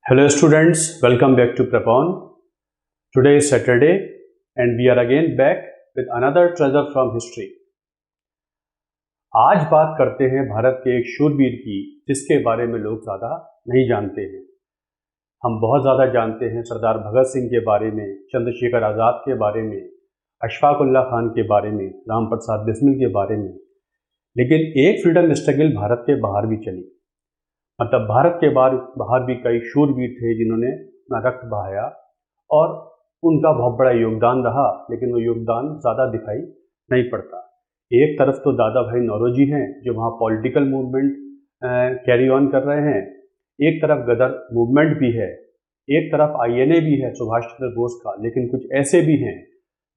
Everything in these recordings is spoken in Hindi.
Hello students, welcome back to Prepon. Today is Saturday and we are again back with another treasure from history. आज बात करते हैं भारत के एक शूरवीर की जिसके बारे में लोग ज़्यादा नहीं जानते हैं। हम बहुत ज़्यादा जानते हैं सरदार भगत सिंह के बारे में, चंद्रशेखर आज़ाद के बारे में, अशफाक उल्लाह खान के बारे में, राम प्रसाद बिस्मिल के बारे में, लेकिन एक फ्रीडम स्ट्रगल भारत के बाहर भी चली। मतलब भारत के बाहर भी कई शूरवीर थे जिन्होंने अपना रक्त बहाया और उनका बहुत बड़ा योगदान रहा, लेकिन वो योगदान ज़्यादा दिखाई नहीं पड़ता। एक तरफ तो दादा भाई नौरोजी हैं जो वहाँ पॉलिटिकल मूवमेंट कैरी ऑन कर रहे हैं, एक तरफ गदर मूवमेंट भी है, एक तरफ INA भी है सुभाष चंद्र बोस का, लेकिन कुछ ऐसे भी हैं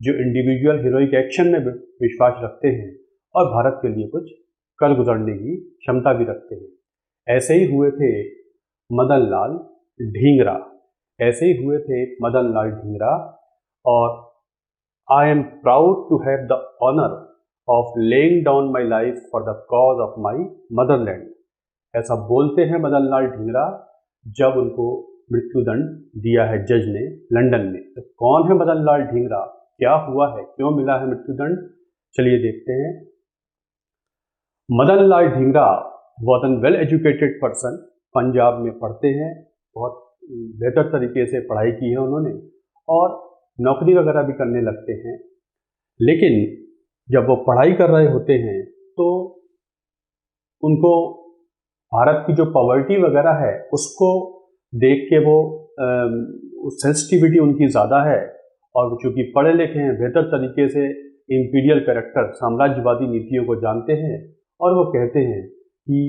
जो इंडिविजुअल हीरोइक एक्शन में विश्वास रखते हैं और भारत के लिए कुछ कर गुजरने की क्षमता भी रखते हैं। ऐसे ही हुए थे मदन लाल ढींगरा, और I am proud to have the honour of laying down my life for the cause of my motherland. ऐसा बोलते हैं मदन लाल ढींगरा जब उनको मृत्युदंड दिया है जज ने लंदन में। तो कौन है मदन लाल ढींगरा, क्या हुआ है, क्यों मिला है मृत्युदंड, चलिए देखते हैं। Madan Lal Dhingra was an well educated person, Punjab में पढ़ते हैं, बहुत बेहतर तरीके से पढ़ाई की है उन्होंने और नौकरी वगैरह भी करने लगते हैं। लेकिन जब वो पढ़ाई कर रहे होते हैं तो उनको भारत की जो पॉवर्टी वगैरह है उसको देख के वो सेंसिटिविटी उनकी ज़्यादा है, और चूँकि पढ़े लिखे हैं, बेहतर तरीके से इंपीरियल कैरेक्टर, साम्राज्यवादी नीतियों को जानते हैं, और वो कहते हैं कि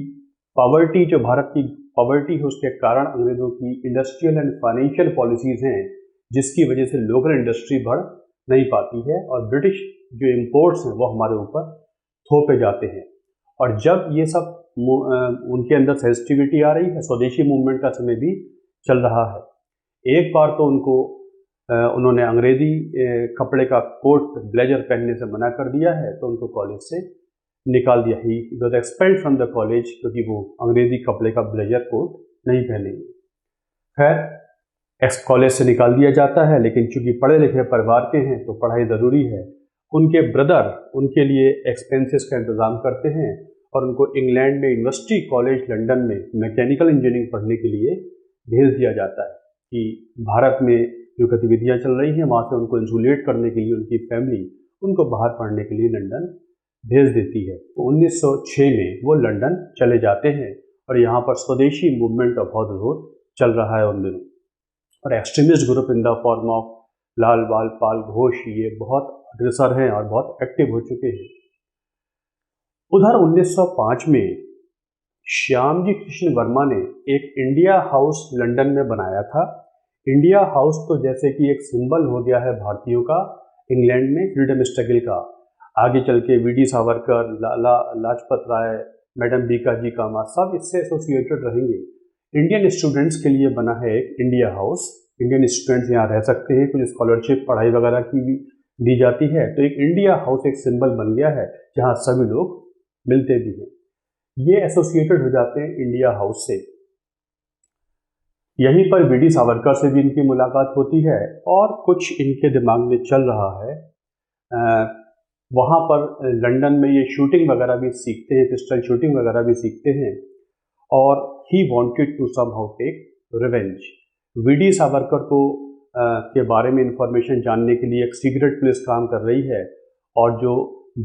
पॉवर्टी, जो भारत की पॉवर्टी है, उसके कारण अंग्रेज़ों की इंडस्ट्रियल एंड फाइनेंशियल पॉलिसीज़ हैं जिसकी वजह से लोकल इंडस्ट्री बढ़ नहीं पाती है और ब्रिटिश जो इम्पोर्ट्स हैं वो हमारे ऊपर थोपे जाते हैं। और जब ये सब उनके अंदर सेंसिटिविटी आ रही है, स्वदेशी मूवमेंट का समय भी चल रहा है। एक बार तो उन्होंने अंग्रेज़ी कपड़े का कोट ब्लेजर पहनने से मना कर दिया है, तो उनको कॉलेज से निकाल दिया। He was expelled from the college क्योंकि वो अंग्रेजी कपड़े का ब्लेजर कोट नहीं पहनेंगे। खैर एक्स कॉलेज से निकाल दिया जाता है, लेकिन चूंकि पढ़े लिखे परिवार के हैं तो पढ़ाई ज़रूरी है। उनके ब्रदर उनके लिए एक्सपेंसेस का इंतज़ाम करते हैं और उनको इंग्लैंड में यूनिवर्सिटी कॉलेज लंदन में मैकेनिकल इंजीनियरिंग पढ़ने के लिए भेज दिया जाता है कि भारत में जो गतिविधियाँ चल रही हैं वहाँ से उनको इंसुलेट करने के लिए उनकी फैमिली उनको बाहर पढ़ने के लिए लंदन भेज देती है। तो 1906 में वो लंदन चले जाते हैं और यहाँ पर स्वदेशी मूवमेंट का बहुत जोर चल रहा है उन दिनों, और extremist group in the form of Lal Bal Pal Ghosh ये बहुत अग्रसर हैं और बहुत एक्टिव हो चुके हैं। उधर 1905 में श्यामजी कृष्ण वर्मा ने एक इंडिया हाउस लंदन में बनाया था। इंडिया हाउस तो जैसे कि एक सिंबल हो गया है भारतीयों का इंग्लैंड में फ्रीडम स्ट्रगल का। आगे चल के VD सावरकर, लाला लाजपत राय, मैडम बीकाजी कामा सब इससे एसोसिएटेड रहेंगे। इंडियन स्टूडेंट्स के लिए बना है एक इंडिया हाउस। इंडियन स्टूडेंट्स यहाँ रह सकते हैं, कुछ स्कॉलरशिप पढ़ाई वगैरह की भी दी जाती है। तो एक इंडिया हाउस एक सिंबल बन गया है जहाँ सभी लोग मिलते भी हैं। ये एसोसिएटेड हो जाते हैं इंडिया हाउस से। यहीं पर VD सावरकर से भी इनकी मुलाकात होती है और कुछ इनके दिमाग में चल रहा है। वहाँ पर लंदन में ये शूटिंग वगैरह भी सीखते हैं, पिस्टल शूटिंग वगैरह भी सीखते हैं, और he wanted to somehow take revenge. VD Savarkar को के बारे में इंफॉर्मेशन जानने के लिए एक सीक्रेट पुलिस काम कर रही है, और जो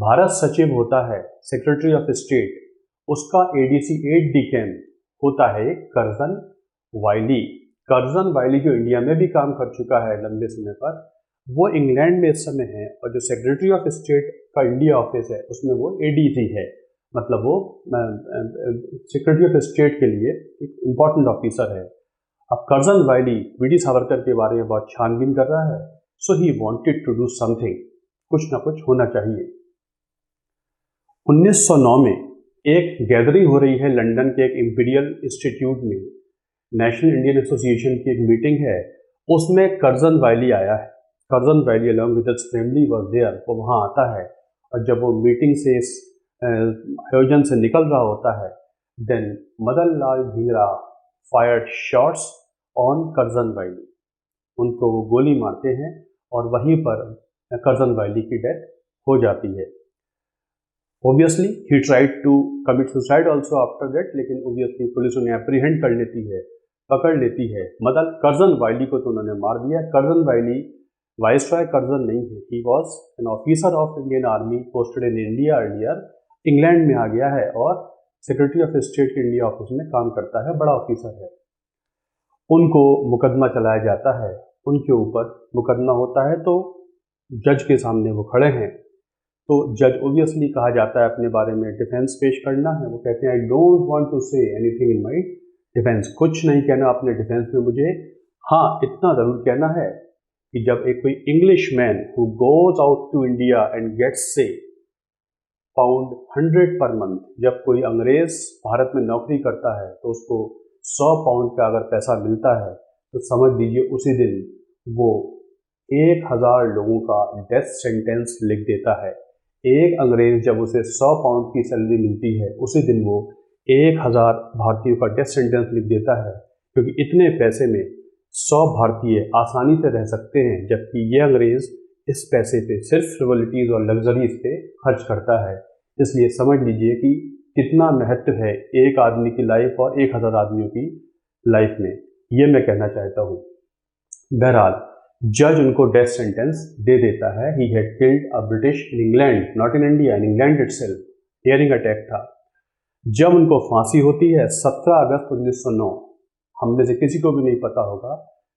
भारत सचिव होता है, सेक्रेटरी ऑफ स्टेट, उसका ADC 8D कैम्प होता है कर्जन वाइली। कर्जन वाइली जो इंडिया में भी काम कर चुका है लंबे समय पर, वो इंग्लैंड में इस समय है, और जो सेक्रेटरी ऑफ स्टेट का इंडिया ऑफिस है उसमें वो ADC है, मतलब वो सेक्रेटरी ऑफ स्टेट के लिए एक इम्पॉर्टेंट ऑफिसर है। अब कर्जन वाइली VD सावरकर के बारे में बहुत छानबीन कर रहा है, so he wanted to do something, कुछ ना कुछ होना चाहिए। 1909 में एक गैदरिंग हो रही है लंदन के एक इंपीरियल इंस्टीट्यूट में, नेशनल इंडियन एसोसिएशन की एक मीटिंग है, उसमें कर्जन वाइली आया है। Curzon Wyllie along with his family was there, वो वहाँ आता है, और जब वो मीटिंग से इस आयोजन से निकल रहा होता है, then Madan Lal Dhingra fired shots on Curzon Wyllie. उनको वो गोली मारते हैं और वहीं पर कर्जन वैली की डेथ हो जाती है। Obviously he tried to commit suicide also after that, लेकिन ऑब्वियसली पुलिस उन्हें अप्रीहेंड कर लेती है, पकड़ लेती है। मतलब कर्जन वैली को तो उन्होंने मार दिया। कर्जन वैली वाइसरॉय कर्जन नहीं है, he was an officer of Indian army posted in India earlier. England में आ गया है और सेक्रेटरी ऑफ स्टेट के इंडिया ऑफिस में काम करता है, बड़ा ऑफिसर है। उनको मुकदमा चलाया जाता है, उनके ऊपर मुकदमा होता है, तो जज के सामने वो खड़े हैं। तो जज ओबियसली कहा जाता है अपने बारे में डिफेंस पेश करना है। वो कहते हैं I don't want to say anything in my defence, कुछ नहीं कहना अपने डिफेंस में मुझे। हाँ, इतना ज़रूर कहना है कि जब एक कोई Englishman who goes out to India and gets say £100 per month, जब कोई अंग्रेज भारत में नौकरी करता है तो उसको £100 का अगर पैसा मिलता है तो समझ लीजिए उसी दिन वो 1000 लोगों का डेथ सेंटेंस लिख देता है। एक अंग्रेज जब उसे £100 की सैलरी मिलती है उसी दिन वो 1000 भारतीयों का डेथ सेंटेंस लिख देता है, क्योंकि इतने पैसे में 100 भारतीय आसानी से रह सकते हैं, जबकि ये अंग्रेज इस पैसे पे सिर्फ फ्रिवलिटीज़ और लग्जरीज पे खर्च करता है। इसलिए समझ लीजिए कि कितना महत्व है एक आदमी की लाइफ और 1000 आदमियों की लाइफ में, ये मैं कहना चाहता हूँ। बहरहाल जज उनको डेथ सेंटेंस दे देता है। He had killed a British in England, not in India, in England itself. Daring attack था। जब उनको फांसी होती है 17 अगस्त 1909, हम में से किसी को भी नहीं पता होगा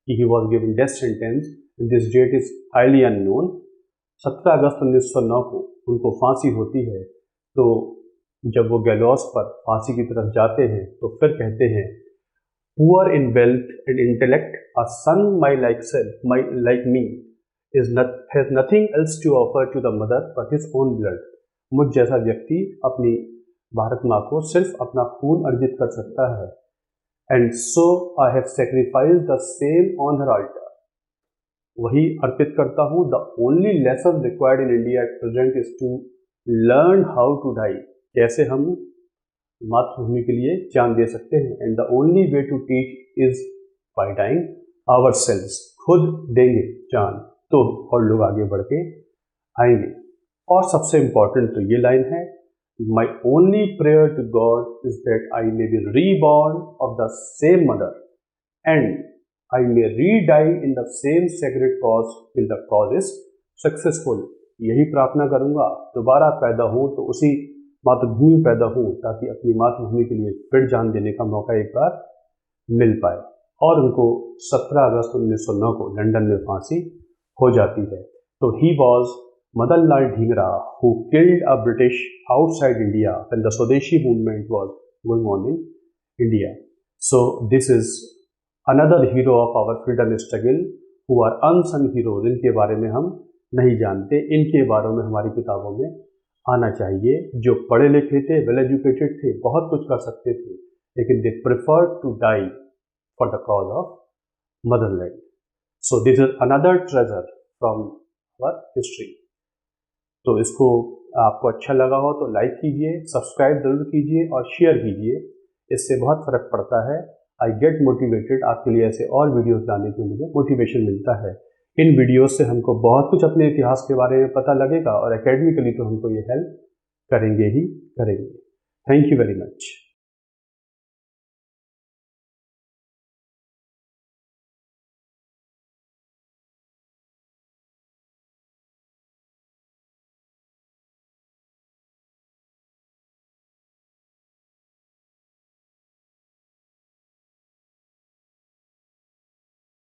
कि he was given death sentence, this date is highly unknown. 17 अगस्त 1909 को उनको फांसी होती है। तो जब वो गैलोस पर फांसी की तरफ जाते हैं तो फिर कहते हैं, poor in wealth and intellect, a son like me has nothing else to offer to the mother but his own blood. मुझ जैसा व्यक्ति अपनी भारत माँ को सिर्फ अपना खून अर्जित कर सकता है। And so I have sacrificed the same on her altar. वही अर्पित करता हूँ। The only lesson required in India at present is to learn how to die. कैसे हम मातृभूमि के लिए जान दे सकते हैं। And the only way to teach is by dying ourselves. खुद देंगे जान तो और लोग आगे बढ़ के आएंगे। और सबसे इम्पॉर्टेंट तो ये लाइन है, my only prayer to God is that I may be reborn of the same mother and I may re die in the same sacred cause till the cause is successful. यही प्रार्थना करूँगा, दोबारा पैदा हूँ तो उसी मातृभूमि पैदा हूँ, ताकि अपनी मातृभूमि के लिए फिर जान देने का मौका एक बार मिल पाए। और उनको 17 अगस्त 1909 को लंदन में फांसी हो जाती है। तो he was Madan Lal Dhingra who killed a British outside India when the swadeshi movement was going on in India. So this is another hero of our freedom struggle who are unsung heroes. इनके बारे में हम नहीं जानते, इनके बारे में हमारी किताबों में आना चाहिए। जो पढ़े लिखे थे, वेल एजुकेटेड थे, बहुत कुछ कर सकते थे, लेकिन they prefer to die for the cause of motherland. So this is another treasure from our history. तो इसको आपको अच्छा लगा हो तो लाइक कीजिए, सब्सक्राइब जरूर कीजिए और शेयर कीजिए, इससे बहुत फ़र्क पड़ता है। आई गेट मोटिवेटेड, आपके लिए ऐसे और वीडियोस लाने की मुझे मोटिवेशन मिलता है। इन वीडियोस से हमको बहुत कुछ अपने इतिहास के बारे में पता लगेगा और एकेडमिकली तो हमको ये हेल्प करेंगे ही करेंगे। Thank you very much.